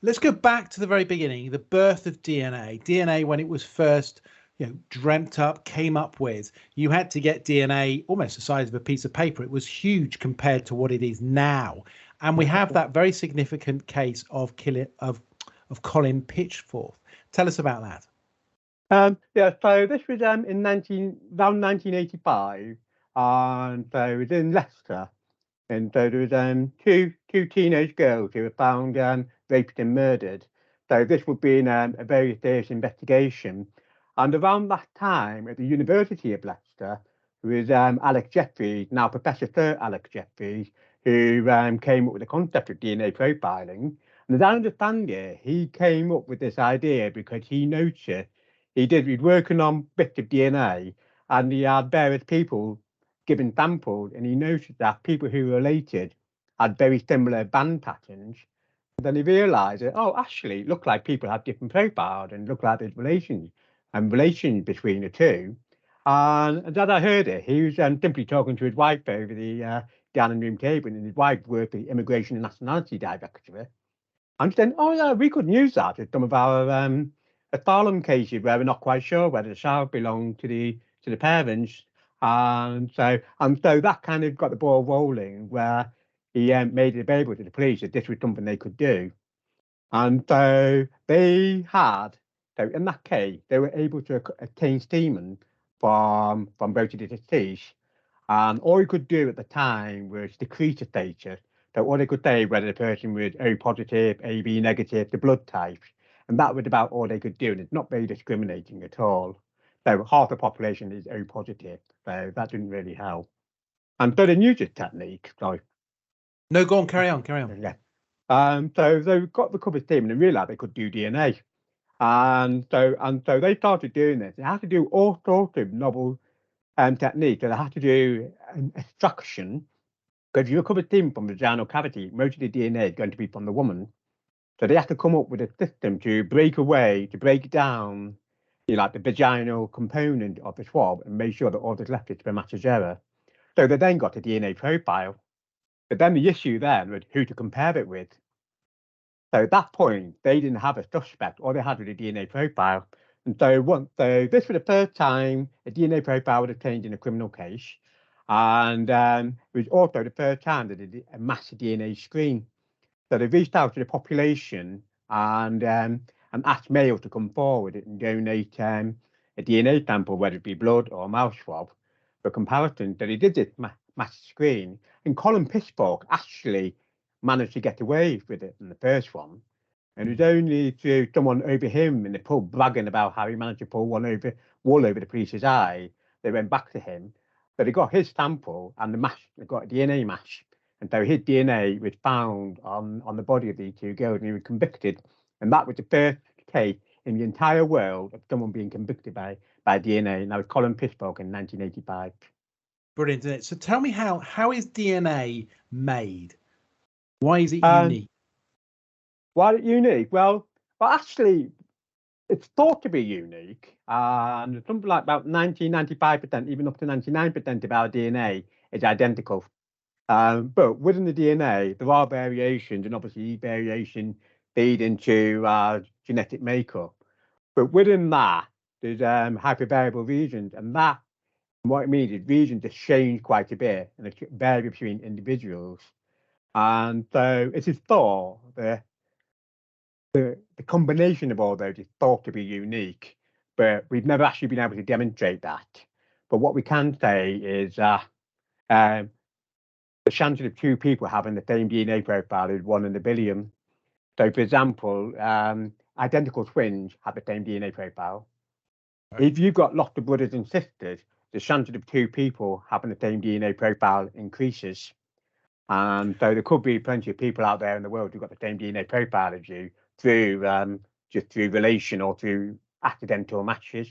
let's go back to the very beginning, the birth of DNA. DNA, when it was first, dreamt up, came up with, you had to get DNA almost the size of a piece of paper. It was huge compared to what it is now. And we have that very significant case of Colin Pitchforth. Tell us about that. So this was in around 1985, and so it was in Leicester, and so there was two teenage girls who were found raped and murdered. So this would be in a very serious investigation, and around that time at the University of Leicester there was Alex Jeffreys, now Professor Sir Alex Jeffreys, who came up with the concept of DNA profiling. And as I understand it, he came up with this idea because he noticed he'd working on bits of DNA, and he had various people given samples, and he noticed that people who were related had very similar band patterns. And then he realised that, actually, it looked like people had different profiles and looked like there's relations between the two. And as I heard it, he was simply talking to his wife over the dining room table, and his wife worked for the Immigration and Nationality Directorate. And saying, yeah, we could use that in some of our asylum cases where we're not quite sure whether the child belonged to the parents. And so that kind of got the ball rolling, where he made it available to the police that this was something they could do. And so in that case, they were able to obtain semen from both of the deceased. And all you could do at the time was decrease the status. So all they could say whether the person was O positive, AB negative, the blood types. And that was about all they could do. And it's not very discriminating at all. So half the population is O positive. So that didn't really help. And so they used this technique. Sorry. No, go on, carry on. Yeah. So they got the covered team and they realized they could do DNA. And so they started doing this. They had to do all sorts of novel techniques. So they had to do extraction. Because if you recover semen from the vaginal cavity, most of the DNA is going to be from the woman. So they have to come up with a system to break down, like the vaginal component of the swab and make sure that all that's left is spermatozoa. So they then got a DNA profile. But then the issue then was who to compare it with. So at that point, they didn't have a suspect. All they had was a DNA profile. And so this was the first time a DNA profile was obtained in a criminal case. And it was also the first time that they did a mass DNA screen. So they reached out to the population and asked males to come forward and donate a DNA sample, whether it be blood or mouth swab, for comparison. So they did this mass screen. And Colin Pitchforth actually managed to get away with it in the first one. And it was only through someone over him in the pub bragging about how he managed to pull wool over the police's eye, they went back to him. So they got his sample and they got a DNA match. And so his DNA was found on the body of these two girls, and he was convicted. And that was the first case in the entire world of someone being convicted by DNA. And that was Colin Pitchforth in 1985. Brilliant, isn't it? So tell me how is DNA made? Why is it unique? Why is it unique? Well, actually, it's thought to be unique, and something like about 95%, even up to 99% of our DNA is identical. But within the DNA, there are variations, and obviously variation feed into genetic makeup. But within that, there's hypervariable regions, and what it means is regions just change quite a bit and they vary between individuals. And so it is thought that the combination of all those is thought to be unique, but we've never actually been able to demonstrate that. But what we can say is the chance of two people having the same DNA profile is 1 in a billion. So, for example, identical twins have the same DNA profile. Right. If you've got lots of brothers and sisters, the chance of two people having the same DNA profile increases. And so there could be plenty of people out there in the world who've got the same DNA profile as you through just through relation or through accidental matches.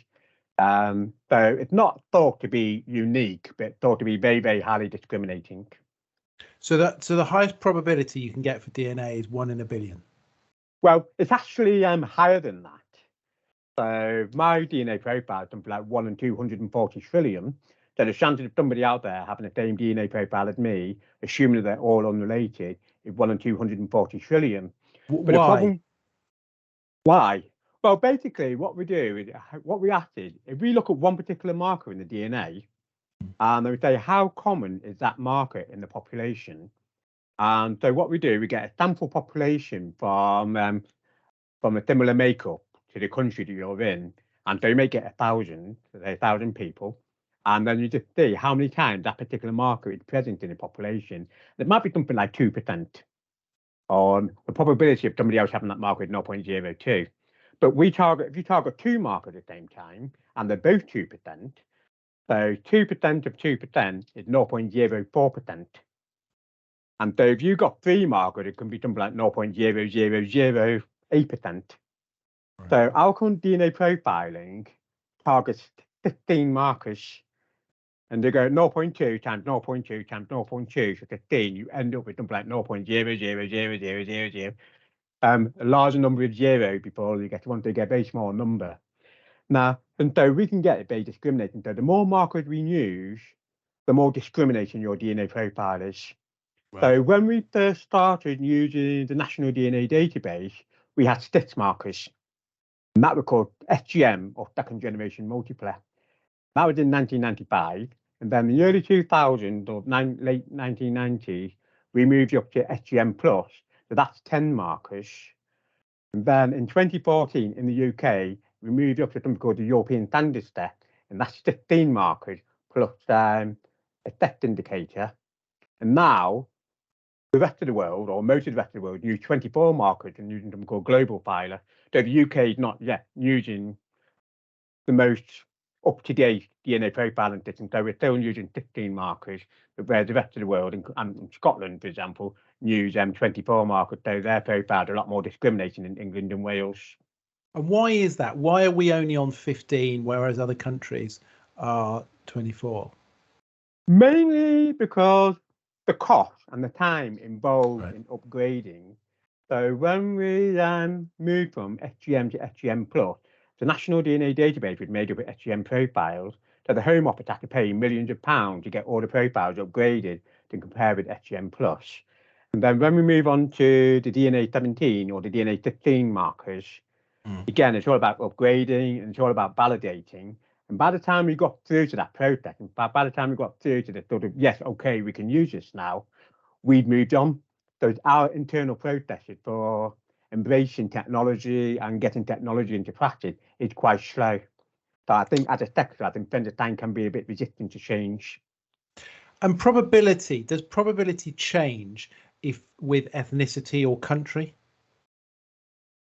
So it's not thought to be unique, but thought to be very, very highly discriminating. So the highest probability you can get for DNA is 1 in a billion. Well, it's actually higher than that. So my DNA profile is something like 1 in 240 trillion. So the chance of somebody out there having the same DNA profile as me, assuming that they're all unrelated, is 1 in 240 trillion. But why? Why? Well, basically, what we do is what we ask is if we look at one particular marker in the DNA, and then we say how common is that marker in the population. And so what we do, we get a sample population from a similar makeup to the country that you're in. And so you may get 1,000, so 1,000 people. And then you just see how many times that particular marker is present in the population. It might be something like 2%, or the probability of somebody else having that marker is 0.02. But if you target two markers at the same time, and they're both 2%, so 2% of 2% is 0.04%. And so if you've got three markers, it can be something like 0.0008%. Right. So our current DNA profiling targets 15 markers, and they go 0.2 times 0.2 times 0.2, so 15, you end up with something like 0.000000, a larger number of zero before you get to a very small number. Now, and so we can get it very discriminating. So the more markers we use, the more discriminating your DNA profile is. Right. So when we first started using the National DNA Database, we had 6 markers, and that were called SGM, or second generation multiplex. That was in 1995, and then in the early 2000s or late 1990s, we moved up to SGM plus, so that's 10 markers. And then in 2014 in the UK, we moved up to something called the European Standard Set, and that's 15 markers plus a theft indicator. And now the rest of the world, or most of the rest of the world, use 24 markers and using something called global filer. So the UK is not yet using the most up-to-date DNA profiling system. So we're still using 15 markers, but where the rest of the world, and Scotland, for example, use 24 markers. So their profiles are a lot more discriminating in England and Wales. And why is that? Why are we only on 15, whereas other countries are 24? Mainly because the cost and the time involved Right. in upgrading. So when we moved from SGM to SGM plus, the National DNA Database was made up of SGM profiles. So the Home Office had to pay millions of pounds to get all the profiles upgraded to compare with SGM plus. And then when we move on to the DNA 17 or the DNA 15 markers, again, it's all about upgrading and it's all about validating. And by the time we got through to that process, and by the time we got through to the sort of, yes, okay, we can use this now, we'd moved on. So our internal processes for embracing technology and getting technology into practice is quite slow. So I think as a sector, I think vendor time can be a bit resistant to change. And probability, does probability change if with ethnicity or country?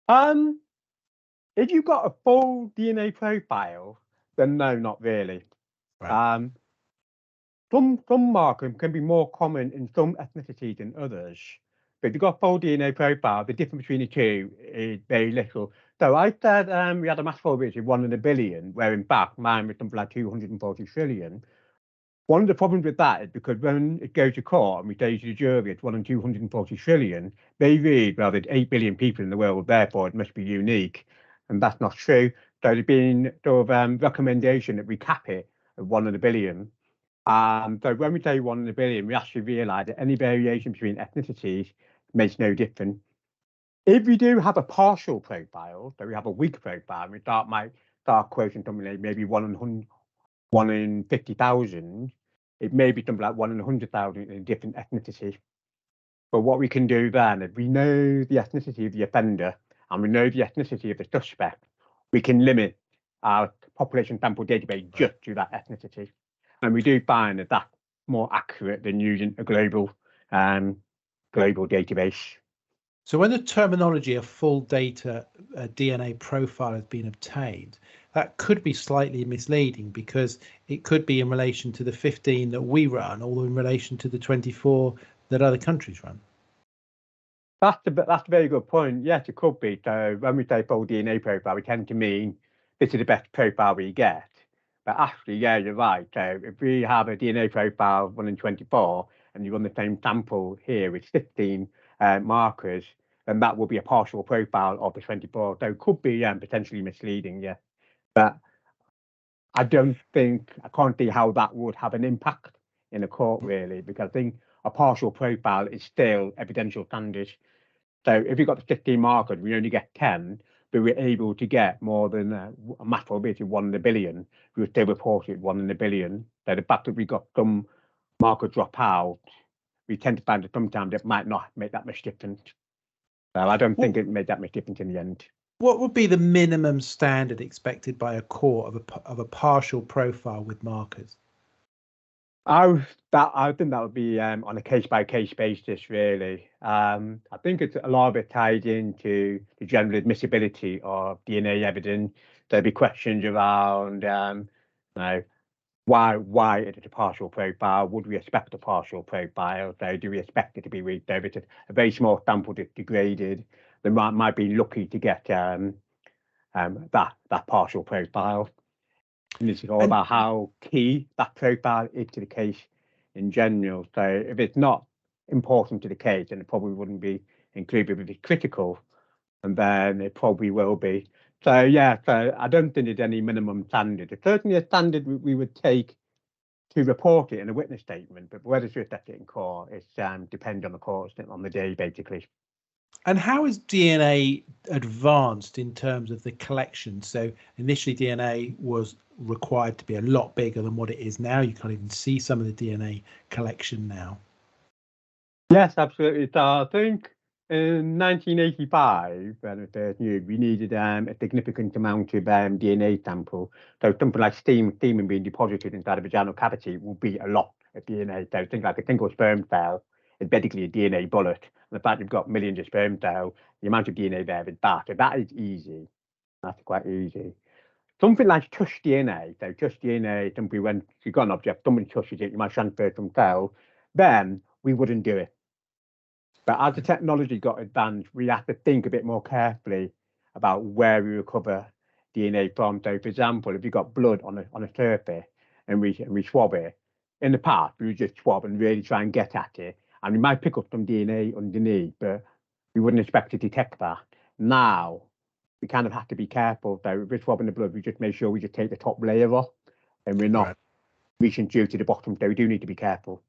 If you've got a full DNA profile, then no, not really. Right. Some markers can be more common in some ethnicities than others. But if you've got a full DNA profile, the difference between the two is very little. So I said we had a mass probability of 1 in a billion, where in fact mine was something like 240 trillion. One of the problems with that is because when it goes to court and we say to the jury it's 1 in 240 trillion, they read, well, there's 8 billion people in the world, therefore it must be unique. And that's not true. So there's been sort of recommendation that we cap it at 1 in a billion. So when we say 1 in a billion, we actually realise that any variation between ethnicities makes no difference. If we do have a partial profile, so we have a weak profile, we might start quoting something like maybe 1 in 50,000, it may be something like 1 in 100,000 in a different ethnicity. But what we can do then, if we know the ethnicity of the offender and we know the ethnicity of the suspect, we can limit our population sample database just to that ethnicity. And we do find that that's more accurate than using a global database. So when the terminology of full data DNA profile has been obtained, that could be slightly misleading because it could be in relation to the 15 that we run or in relation to the 24 that other countries run. That's a very good point. Yes, it could be. So when we say full DNA profile, we tend to mean this is the best profile we get. But actually, yeah, you're right. So if we have a DNA profile 1 in 24 and you run the same sample here with 15 markers, then that will be a partial profile of the 24. So it could be potentially misleading, yeah. But I can't see how that would have an impact in a court, really, because I think a partial profile is still evidential standard. So if you've got the 15 markers, we only get 10, but we're able to get more than a matter probability of 1 in a billion. We were still reported 1 in a billion. So the fact that we got some marker drop out, we tend to find that sometimes it might not make that much difference. So I don't think it made that much difference in the end. What would be the minimum standard expected by a court of a partial profile with markers? I think that would be on a case-by-case basis, really. I think it's a lot of it tied into the general admissibility of DNA evidence. There'd be questions around, why is it a partial profile? Would we expect a partial profile? So do we expect it to be redistributed? A very small sample that's degraded, they might be lucky to get that partial profile. And it's all about how key that profile is to the case in general. So if it's not important to the case, then it probably wouldn't be included. If it's critical, and then it probably will be. So yeah, so I don't think there's any minimum standard. It's certainly a standard we would take to report it in a witness statement, but whether to accept it in court, it depends on the court, on the day, basically. And how is DNA advanced in terms of the collection? So initially DNA was required to be a lot bigger than what it is now. You can't even see some of the DNA collection now. Yes, absolutely. So I think in 1985, when we first knew, we needed a significant amount of DNA sample. So something like steam being deposited inside a vaginal cavity will be a lot of DNA. So things like a single sperm cell is basically a DNA bullet. And the fact you've got millions of sperm cells, the amount of DNA there is vast. So that is easy. That's quite easy. Something like touch DNA. So touch DNA, simply when you've got an object, someone touches it, you might transfer some cells, then we wouldn't do it. But as the technology got advanced, we have to think a bit more carefully about where we recover DNA from. So, for example, if you've got blood on a surface and we swab it, in the past, we would just swab and really try and get at it. And we might pick up some DNA underneath, but we wouldn't expect to detect that. Now, we kind of have to be careful. So if we're swabbing the blood, we just make sure we just take the top layer off and we're not reaching through to the bottom. So we do need to be careful.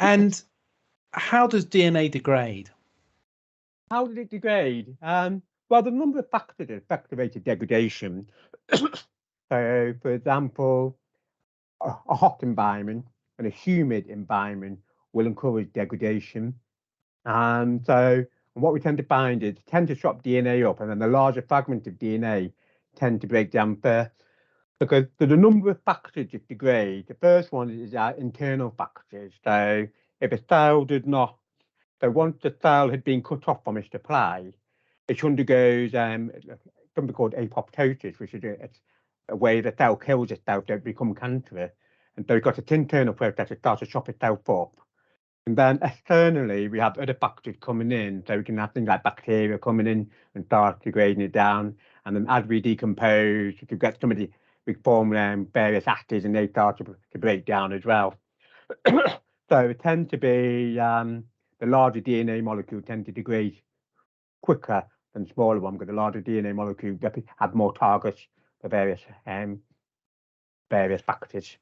And how does DNA degrade? How did it degrade? Well, the number of factors that affect degradation. So, for example, a hot environment and a humid environment will encourage degradation. And so what we tend to find is tend to chop DNA up, and then the larger fragments of DNA tend to break down first. Because there's a number of factors that degrade. The first one is our internal factors. So if a cell does not, so once the cell had been cut off from its supply, it undergoes something called apoptosis, which is a way the cell kills itself to become cancerous. And so it's got its internal process, it starts to chop itself up. And then externally, we have other factors coming in. So we can have things like bacteria coming in and start degrading it down. And then as we decompose, we get somebody, we form various acids and they start to break down as well. So it tends to be the larger DNA molecule tend to degrade quicker than smaller one, because the larger DNA molecule have more targets for various factors.